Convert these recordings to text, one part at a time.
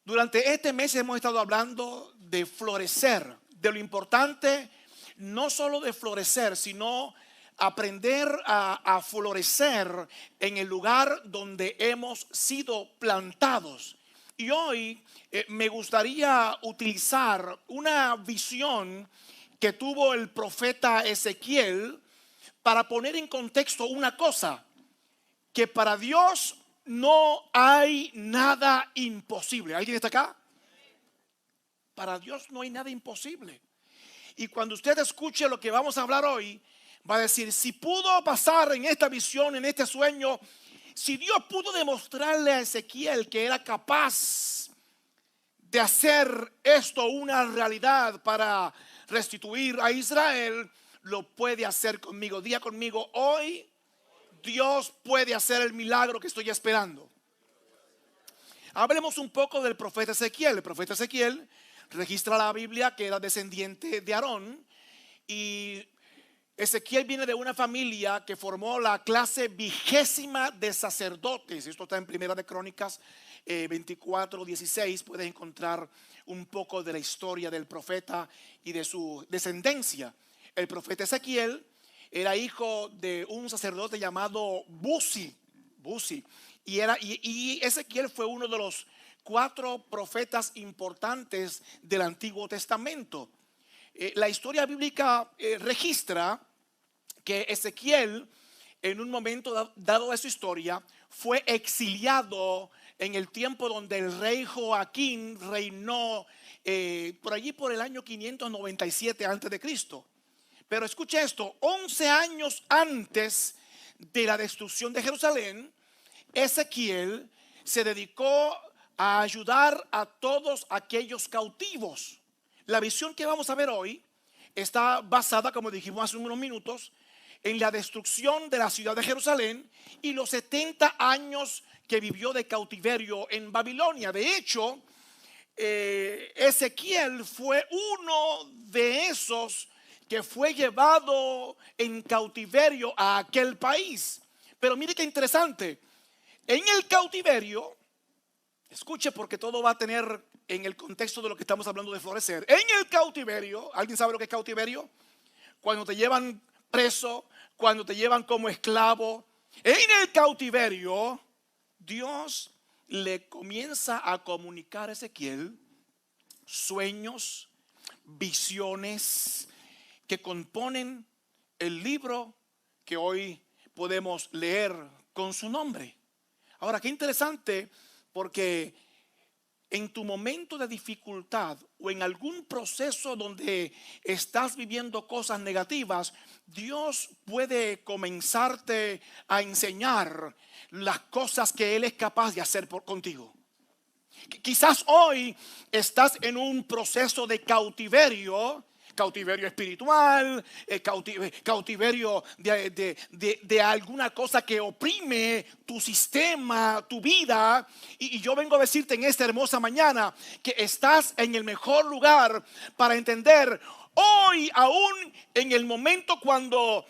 Durante este mes hemos estado hablando de florecer, de lo importante no solo de florecer, sino aprender a florecer en el lugar donde hemos sido plantados. Y hoy me gustaría utilizar una visión que tuvo el profeta Ezequiel para poner en contexto una cosa, que para Dios no hay nada imposible. ¿Alguien está acá? Para Dios no hay nada imposible. Y cuando usted escuche lo que vamos a hablar hoy, va a decir, si pudo pasar en esta visión, en este sueño, si Dios pudo demostrarle a Ezequiel que era capaz de hacer esto una realidad para restituir a Israel, lo puede hacer conmigo. Diga conmigo, hoy Dios puede hacer el milagro que estoy esperando. Hablemos un poco del profeta Ezequiel. El profeta Ezequiel registra la Biblia que era descendiente de Aarón, y Ezequiel viene de una familia que formó la clase 20ª de sacerdotes. Esto está en Primera de Crónicas 24:16. Puedes encontrar un poco de la historia del profeta y de su descendencia. El profeta Ezequiel era hijo de un sacerdote llamado Buzi. Y Ezequiel fue uno de los 4 profetas importantes del Antiguo Testamento. La historia bíblica registra que Ezequiel, en un momento dado de su historia, fue exiliado en el tiempo donde el rey Joaquín reinó por allí por el año 597 a.C. Pero escuche esto, 11 años antes de la destrucción de Jerusalén, Ezequiel se dedicó a ayudar a todos aquellos cautivos. La visión que vamos a ver hoy está basada, como dijimos hace unos minutos, en la destrucción de la ciudad de Jerusalén y los 70 años que vivió de cautiverio en Babilonia. De hecho, Ezequiel fue uno de esos que fue llevado en cautiverio a aquel país. Pero mire qué interesante, en el cautiverio, escuche porque todo va a tener en el contexto de lo que estamos hablando de florecer. En el cautiverio, ¿alguien sabe lo que es cautiverio? Cuando te llevan preso, cuando te llevan como esclavo. En el cautiverio, Dios le comienza a comunicar a Ezequiel sueños, visiones que componen el libro que hoy podemos leer con su nombre. Ahora, qué interesante, porque en tu momento de dificultad o en algún proceso donde estás viviendo cosas negativas, Dios puede comenzarte a enseñar las cosas que Él es capaz de hacer contigo. Quizás hoy estás en un proceso de cautiverio espiritual, cautiverio de alguna cosa que oprime tu sistema, tu vida. Y yo vengo a decirte en esta hermosa mañana que estás en el mejor lugar para entender hoy, aún en el momento cuando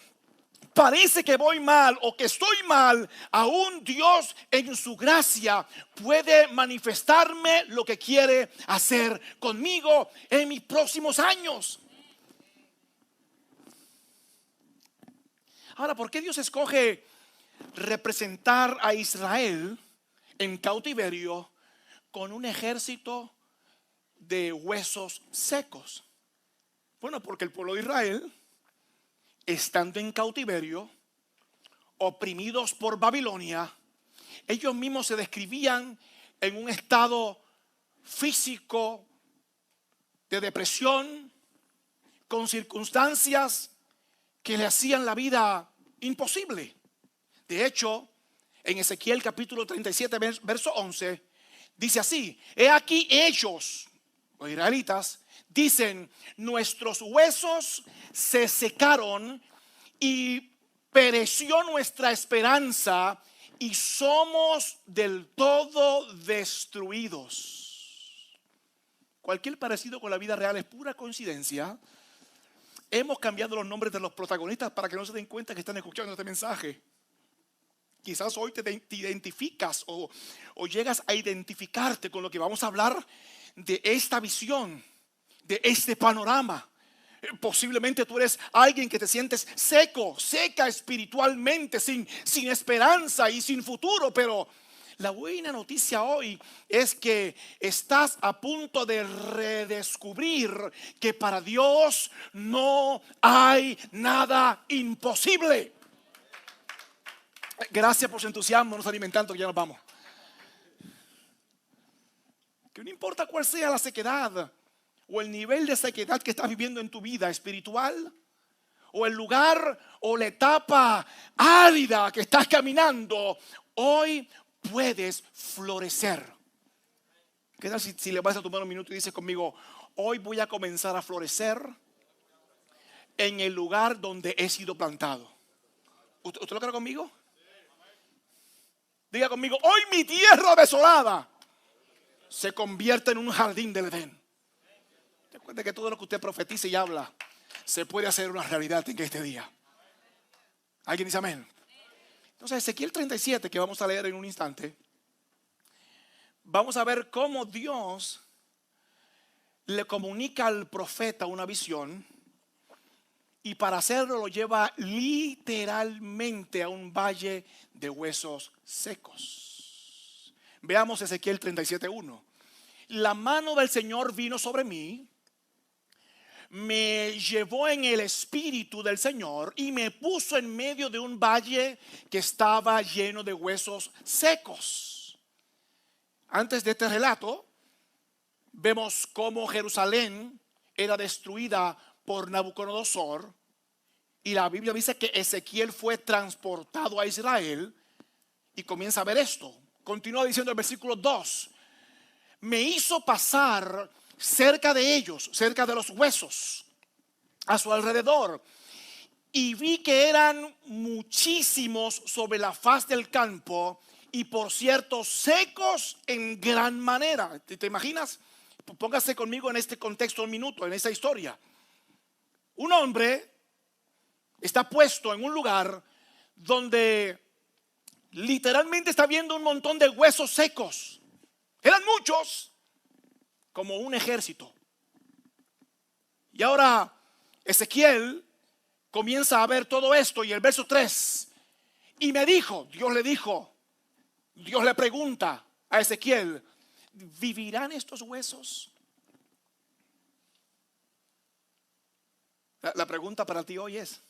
parece que voy mal o que estoy mal, aún Dios en su gracia puede manifestarme lo que quiere hacer conmigo en mis próximos años. Ahora, ¿por qué Dios escoge representar a Israel en cautiverio con un ejército de huesos secos? Bueno, porque el pueblo de Israel, estando en cautiverio, oprimidos por Babilonia, ellos mismos se describían en un estado físico de depresión, con circunstancias que le hacían la vida imposible. De hecho, en Ezequiel capítulo 37, verso 11, dice así: he aquí ellos, los israelitas, dicen, nuestros huesos se secaron y pereció nuestra esperanza y somos del todo destruidos. Cualquier parecido con la vida real es pura coincidencia. Hemos cambiado los nombres de los protagonistas para que no se den cuenta que están escuchando este mensaje. quizás hoy te identificas o llegas a identificarte con lo que vamos a hablar de esta visión, de este panorama. Posiblemente tú eres alguien que te sientes seca espiritualmente, sin esperanza y sin futuro, pero la buena noticia hoy es que estás a punto de redescubrir que para Dios no hay nada imposible. Gracias por su entusiasmo, nos alimentan tanto que ya nos vamos. Que no importa cuál sea la sequedad o el nivel de sequedad que estás viviendo en tu vida espiritual, o el lugar o la etapa árida que estás caminando, hoy puedes florecer. ¿Qué tal si le vas a tomar un minuto y dices conmigo: hoy voy a comenzar a florecer en el lugar donde he sido plantado? ¿Usted lo cree conmigo? Diga conmigo: hoy mi tierra desolada se convierte en un jardín del Edén. Recuerde que todo lo que usted profetiza y habla se puede hacer una realidad en este día. ¿Alguien dice amén? Entonces, Ezequiel 37, que vamos a leer en un instante, vamos a ver cómo Dios le comunica al profeta una visión, y para hacerlo lo lleva literalmente a un valle de huesos secos. Veamos Ezequiel 37:1. La mano del Señor vino sobre mí, me llevó en el espíritu del Señor y me puso en medio de un valle que estaba lleno de huesos secos. Antes de este relato, vemos cómo Jerusalén era destruida por Nabucodonosor, y la Biblia dice que Ezequiel fue transportado a Israel, y comienza a ver esto. Continúa diciendo el versículo 2: me hizo pasar cerca de ellos, cerca de los huesos a su alrededor, y vi que eran muchísimos sobre la faz del campo, y por cierto secos en gran manera. ¿Te imaginas? Póngase conmigo en este contexto un minuto, en esa historia. Un hombre está puesto en un lugar donde literalmente está viendo un montón de huesos secos. Eran muchos, como un ejército. Y ahora Ezequiel comienza a ver todo esto, y el verso 3: y me dijo, Dios le pregunta a Ezequiel: ¿vivirán estos huesos? La pregunta para ti hoy es: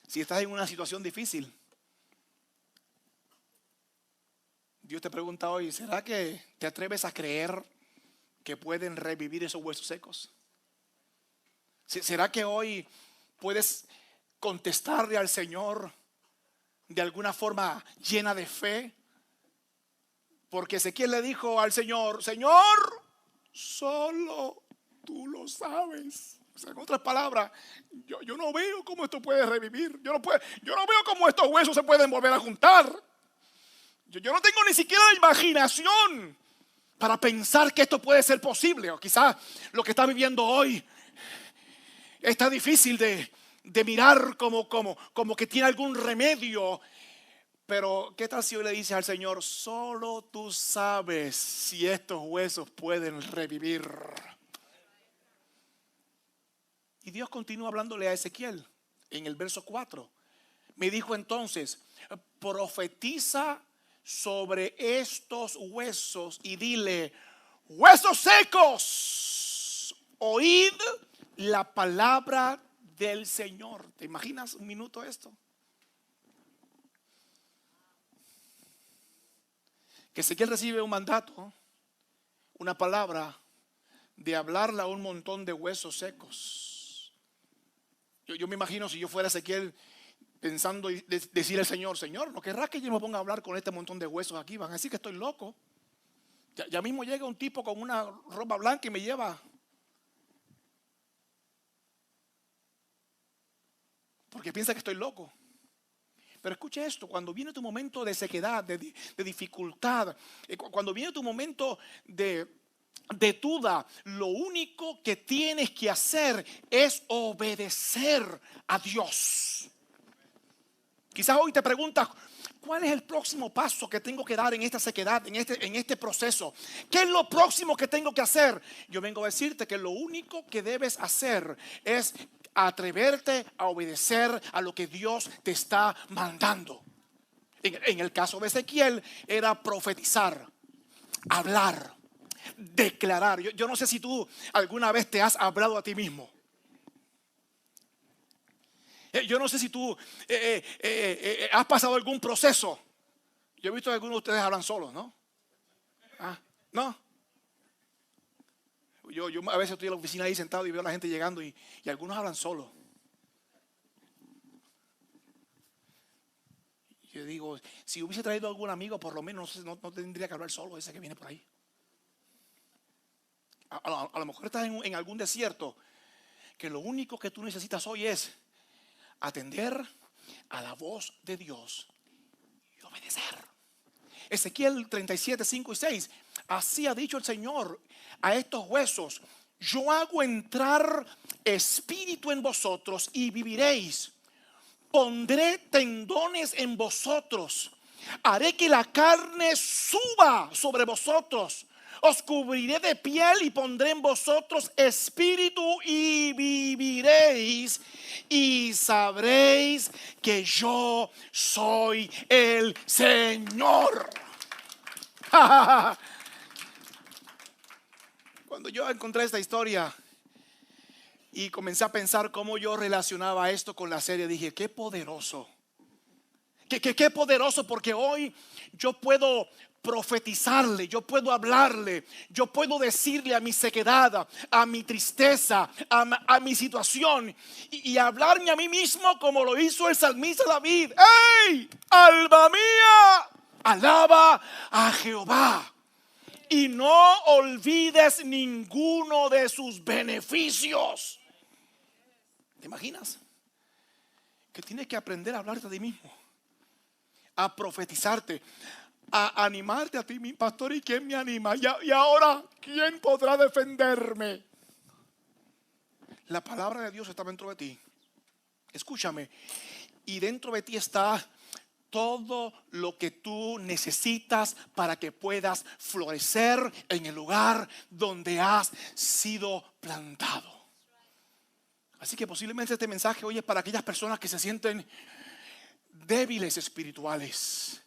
si estás en una situación difícil, Dios te pregunta hoy: ¿será que te atreves a creer que pueden revivir esos huesos secos? ¿Será que hoy puedes contestarle al Señor de alguna forma llena de fe? Porque Ezequiel le dijo al Señor: Señor, solo tú lo sabes. O sea, en otras palabras, yo no veo cómo esto puede revivir. Yo no veo cómo estos huesos se pueden volver a juntar. Yo no tengo ni siquiera la imaginación para pensar que esto puede ser posible. O quizás lo que está viviendo hoy está difícil de mirar como que tiene algún remedio. Pero ¿qué tal si hoy le dices al Señor: solo tú sabes si estos huesos pueden revivir? Y Dios continúa hablándole a Ezequiel en el verso 4. Me dijo entonces: profetiza sobre estos huesos y dile: huesos secos, oíd la palabra del Señor. ¿Te imaginas un minuto esto? Que Ezequiel recibe un mandato, una palabra de hablarle a un montón de huesos secos. Yo me imagino, si yo fuera Ezequiel, pensando y decir al Señor: Señor, ¿no querrás que yo me ponga a hablar con este montón de huesos aquí? Van a decir que estoy loco. Ya mismo llega un tipo con una ropa blanca y me lleva, porque piensa que estoy loco. Pero escuche esto: cuando viene tu momento de sequedad, de dificultad, cuando viene tu momento de duda, lo único que tienes que hacer es obedecer a Dios. Quizás hoy te preguntas: ¿cuál es el próximo paso que tengo que dar en esta sequedad, en este proceso? ¿Qué es lo próximo que tengo que hacer? Yo vengo a decirte que lo único que debes hacer es atreverte a obedecer a lo que Dios te está mandando. En el caso de Ezequiel era profetizar, hablar, declarar. Yo no sé si tú alguna vez te has hablado a ti mismo. Yo no sé si tú has pasado algún proceso. Yo he visto que algunos de ustedes hablan solos, ¿no? ¿No? Yo a veces estoy en la oficina ahí sentado y veo a la gente llegando y algunos hablan solos. Yo digo, si hubiese traído algún amigo, por lo menos no tendría que hablar solo ese que viene por ahí. A lo mejor estás en algún desierto, que lo único que tú necesitas hoy es atender a la voz de Dios y obedecer. Ezequiel 37, 5 y 6. Así ha dicho el Señor a estos huesos: yo hago entrar espíritu en vosotros y viviréis. Pondré tendones en vosotros. Haré que la carne suba sobre vosotros. Os cubriré de piel y pondré en vosotros espíritu y viviréis. Y sabréis que yo soy el Señor. Cuando yo encontré esta historia y comencé a pensar cómo yo relacionaba esto con la serie, dije, qué poderoso. Qué poderoso, porque hoy yo puedo profetizarle, yo puedo hablarle, yo puedo decirle a mi sequedad, a mi tristeza, a mi situación y hablarme a mí mismo como lo hizo el salmista David. ¡Ey! Alma mía, alaba a Jehová y no olvides ninguno de sus beneficios. ¿Te imaginas? Que tienes que aprender a hablarte a ti mismo, a profetizarte, a animarte a ti mismo. Pastor, ¿y quién me anima? Y ahora, ¿quién podrá defenderme? La palabra de Dios está dentro de ti. Escúchame. Y dentro de ti está todo lo que tú necesitas para que puedas florecer en el lugar donde has sido plantado. Así que posiblemente este mensaje hoy es para aquellas personas que se sienten débiles espirituales.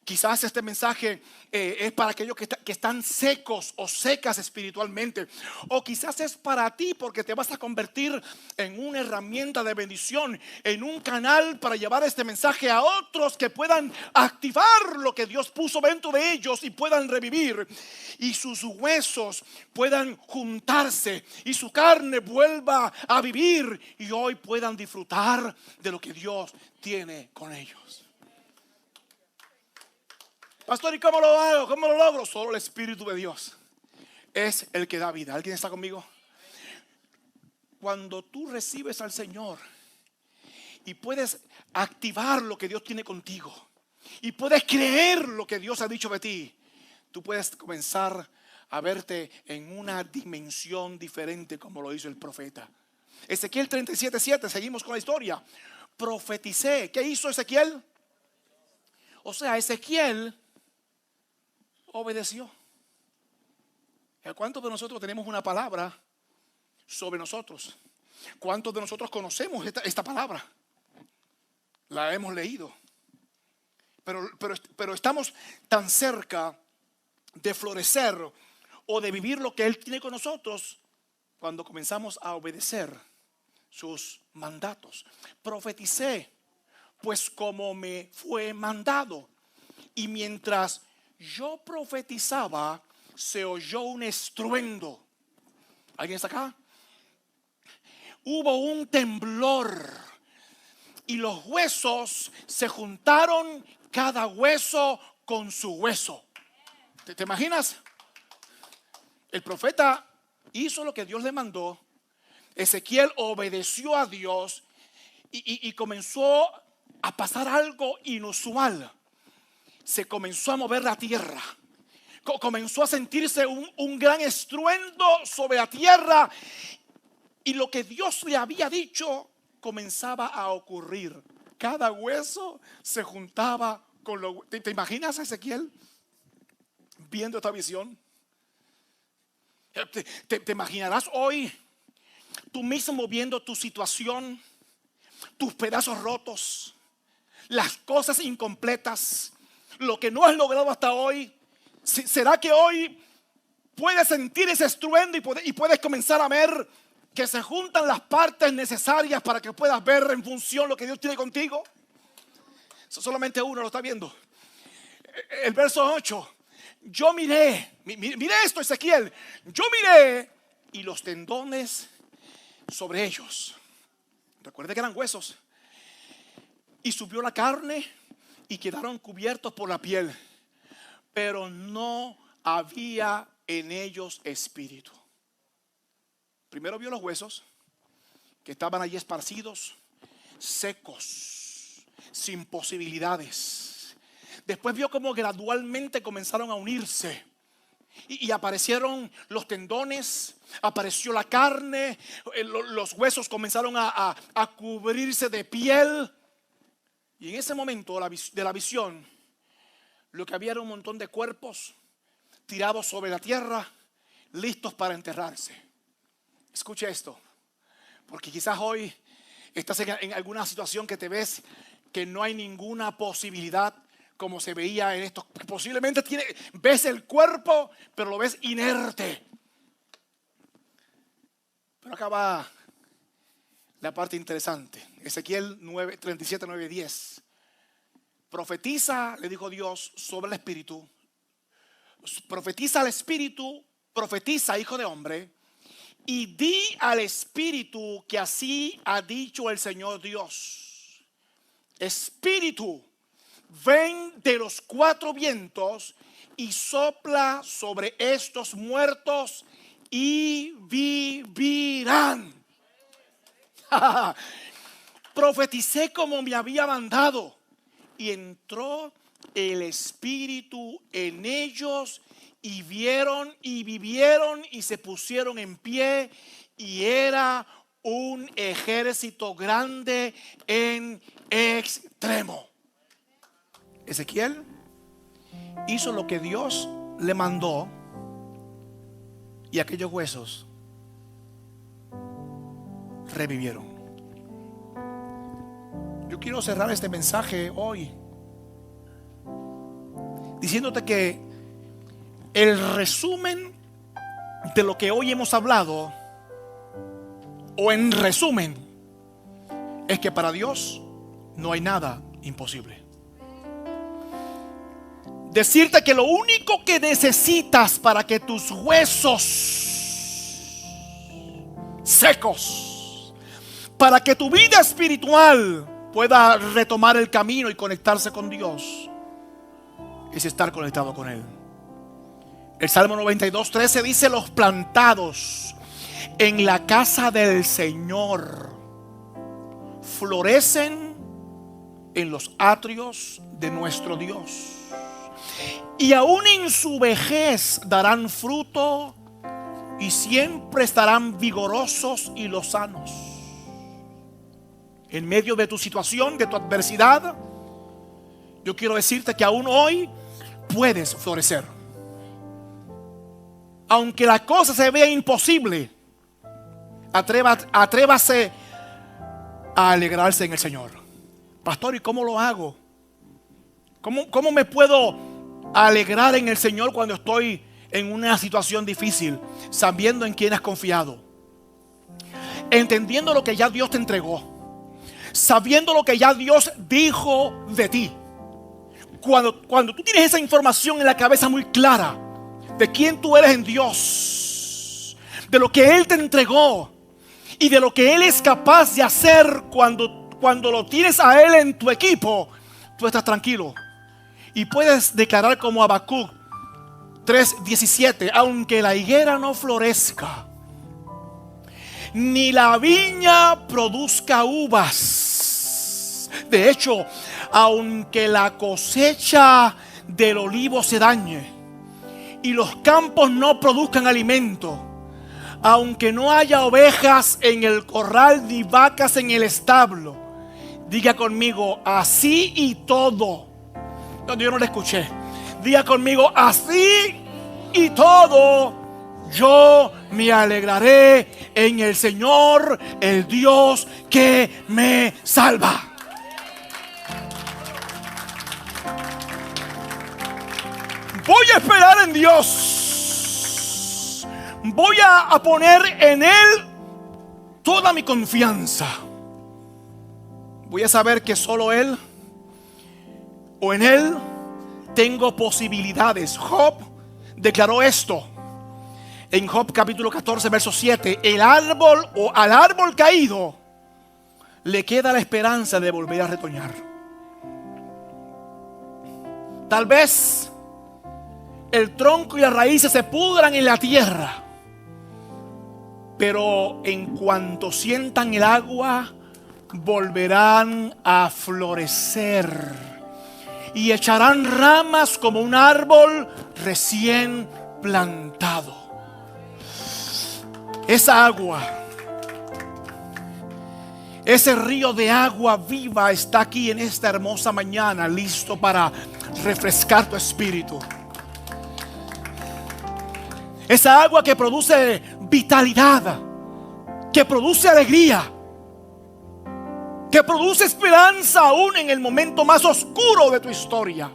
Quizás este mensaje es para aquellos que están secos o secas espiritualmente. O quizás es para ti porque te vas a convertir en una herramienta de bendición, en un canal para llevar este mensaje a otros que puedan activar lo que Dios puso dentro de ellos y puedan revivir. Y sus huesos puedan juntarse y su carne vuelva a vivir. Y hoy puedan disfrutar de lo que Dios tiene con ellos. Pastor, ¿y cómo lo hago? ¿Cómo lo logro? Solo el Espíritu de Dios es el que da vida. ¿Alguien está conmigo? Cuando tú recibes al Señor y puedes activar lo que Dios tiene contigo y puedes creer lo que Dios ha dicho de ti, tú puedes comenzar a verte en una dimensión diferente, como lo hizo el profeta. Ezequiel 37:7, seguimos con la historia. Profeticé. ¿Qué hizo Ezequiel? O sea, Ezequiel obedeció. ¿Cuántos de nosotros tenemos una palabra sobre nosotros? ¿Cuántos de nosotros conocemos esta palabra? La hemos leído. Pero estamos tan cerca de florecer o de vivir lo que Él tiene con nosotros cuando comenzamos a obedecer sus mandatos. Profeticé, pues como me fue mandado. Y mientras yo profetizaba, se oyó un estruendo. ¿Alguien está acá? Hubo un temblor y los huesos se juntaron, cada hueso con su hueso. ¿Te imaginas? El profeta hizo lo que Dios le mandó. Ezequiel obedeció a Dios y comenzó a pasar algo inusual. Se comenzó a mover la tierra. Comenzó a sentirse un gran estruendo sobre la tierra. Y lo que Dios le había dicho comenzaba a ocurrir. Cada hueso se juntaba ¿Te imaginas a Ezequiel viendo esta visión? ¿Te imaginarás hoy tú mismo viendo tu situación, tus pedazos rotos, las cosas incompletas, lo que no has logrado hasta hoy? ¿Será que hoy puedes sentir ese estruendo y puedes comenzar a ver que se juntan las partes necesarias para que puedas ver en función lo que Dios tiene contigo? Solamente uno lo está viendo. El verso 8. Yo miré, mire esto, Ezequiel. Yo miré y los tendones sobre ellos, recuerde que eran huesos, y subió la carne y quedaron cubiertos por la piel, pero no había en ellos espíritu. Primero vio los huesos que estaban allí esparcidos, secos, sin posibilidades. Después vio como gradualmente comenzaron a unirse y aparecieron los tendones, apareció la carne, los huesos comenzaron a cubrirse de piel. Y en ese momento de la visión, lo que había era un montón de cuerpos tirados sobre la tierra, listos para enterrarse. Escuche esto, porque quizás hoy estás en alguna situación que te ves que no hay ninguna posibilidad, como se veía en esto. Posiblemente ves el cuerpo, pero lo ves inerte. Pero acá va la parte interesante. Ezequiel 37, 9, 10. Profetiza, le dijo Dios, sobre el espíritu. Profetiza al espíritu, profetiza, hijo de hombre, y di al espíritu que así ha dicho el Señor Dios. Espíritu, ven de los cuatro vientos y sopla sobre estos muertos y vivirán. Profeticé como me había mandado, y entró el espíritu en ellos y vieron y vivieron y se pusieron en pie, y era un ejército grande en extremo. Ezequiel hizo lo que Dios le mandó, y aquellos huesos revivieron. Yo quiero cerrar este mensaje hoy diciéndote que el resumen de lo que hoy hemos hablado, o en resumen, es que para Dios no hay nada imposible. Decirte que lo único que necesitas para que tus huesos secos, para que tu vida espiritual pueda retomar el camino y conectarse con Dios, es estar conectado con Él. El Salmo 92:13 dice: los plantados en la casa del Señor florecen en los atrios de nuestro Dios, y aún en su vejez darán fruto, y siempre estarán vigorosos y lozanos. En medio de tu situación, de tu adversidad, yo quiero decirte que aún hoy puedes florecer. Aunque la cosa se vea imposible, atrévase a alegrarse en el Señor. Pastor, ¿y cómo lo hago? ¿Cómo me puedo alegrar en el Señor cuando estoy en una situación difícil? Sabiendo en quién has confiado, entendiendo lo que ya Dios te entregó, sabiendo lo que ya Dios dijo de ti. Cuando tú tienes esa información en la cabeza muy clara de quién tú eres en Dios, de lo que Él te entregó y de lo que Él es capaz de hacer cuando lo tienes a Él en tu equipo, tú estás tranquilo y puedes declarar como Habacuc 3:17: aunque la higuera no florezca, ni la viña produzca uvas, de hecho, aunque la cosecha del olivo se dañe y los campos no produzcan alimento, aunque no haya ovejas en el corral ni vacas en el establo, diga conmigo: así y todo, Yo no le escuché. Diga conmigo, así y todo, yo me alegraré en el Señor, el Dios que me salva. Voy a esperar en Dios. Voy a poner en Él toda mi confianza. Voy a saber que solo Él o en Él tengo posibilidades. Job declaró esto en Job capítulo 14 verso 7. El árbol o al árbol caído le queda la esperanza de volver a retoñar. Tal vez el tronco y las raíces se pudran en la tierra, pero en cuanto sientan el agua, volverán a florecer y echarán ramas como un árbol recién plantado. Esa agua, ese río de agua viva está aquí en esta hermosa mañana, listo para refrescar tu espíritu. Esa agua que produce vitalidad, que produce alegría, que produce esperanza aún en el momento más oscuro de tu historia.